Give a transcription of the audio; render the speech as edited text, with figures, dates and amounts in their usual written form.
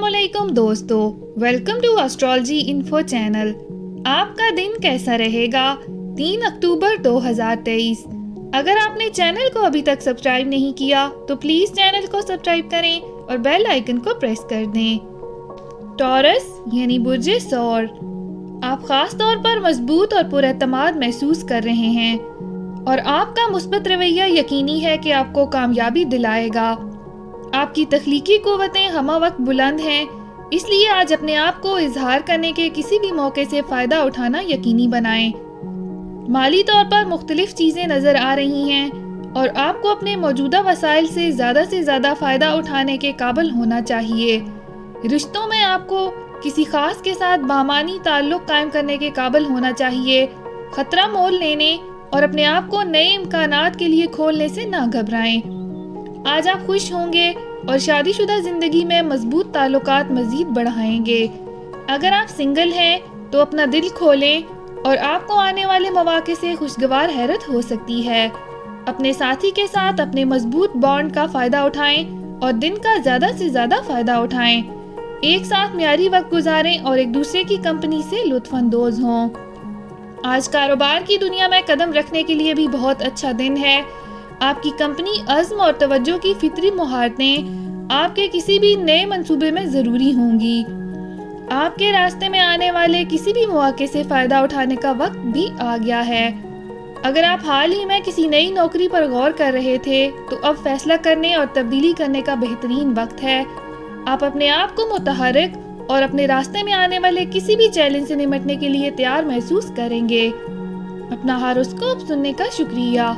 अस्सलाम वालेकुम दोस्तों, welcome to astrology info channel. आपका दिन कैसा रहेगा 3 अक्टूबर 2023। अगर आपने चैनल को अभी तक सब्सक्राइब नहीं किया तो प्लीज़ चैनल को सब्सक्राइब करें और बेल आइकन को प्रेस कर दें। टॉरस यानी बुर्जे सौर, आप खास तौर पर मजबूत और पुरएतमाद महसूस कर रहे हैं और आपका मुस्बत रवैया यकीनी है कि आपको कामयाबी दिलाएगा। आपकी तख्लीकी कुव्वतें हमा वक्त बुलंद हैं, इसलिए आज अपने आप को इजहार करने के किसी भी मौके से फ़ायदा उठाना यकीनी बनाएं। माली तौर पर मुख्तलिफ चीज़ें नज़र आ रही हैं और आपको अपने मौजूदा वसाइल से ज़्यादा फ़ायदा उठाने के काबिल होना चाहिए। रिश्तों में आपको किसी खास के साथ बामानी ताल्लुक़ कायम करने के काबिल होना चाहिए। ख़तरा मोल लेने और अपने आप को नए इम्कानात के लिए खोलने से ना घबराएं। आज आप खुश होंगे और शादीशुदा ज़िंदगी में मजबूत ताल्लुकात मज़ीद बढ़ाएंगे। अगर आप सिंगल हैं तो अपना दिल खोलें और आपको आने वाले मौके से खुशगवार हैरत हो सकती है। अपने साथी के साथ अपने मजबूत बॉन्ड का फ़ायदा उठाएं और दिन का ज़्यादा से ज़्यादा फ़ायदा उठाएं। एक साथ म्यारी वक्त गुजारें और एक दूसरे की कंपनी से लुत्फ़अंदोज़ हों। आज कारोबार की दुनिया में कदम रखने के लिए भी बहुत अच्छा दिन है। आपकी कंपनी अज़्म और तवज्जो की फितरी महारतें आपके किसी भी नए मंसूबे में ज़रूरी होंगी। आपके रास्ते में आने वाले किसी भी मौके से फ़ायदा उठाने का वक्त भी आ गया है। अगर आप हाल ही में किसी नई नौकरी पर गौर कर रहे थे तो अब फैसला करने और तब्दीली करने का बेहतरीन वक्त है। आप अपने आप को मुतहर्रिक और अपने रास्ते में आने वाले किसी भी चैलेंज से निपटने के लिए तैयार महसूस करेंगे। अपना हॉरोस्कोप सुनने का शुक्रिया।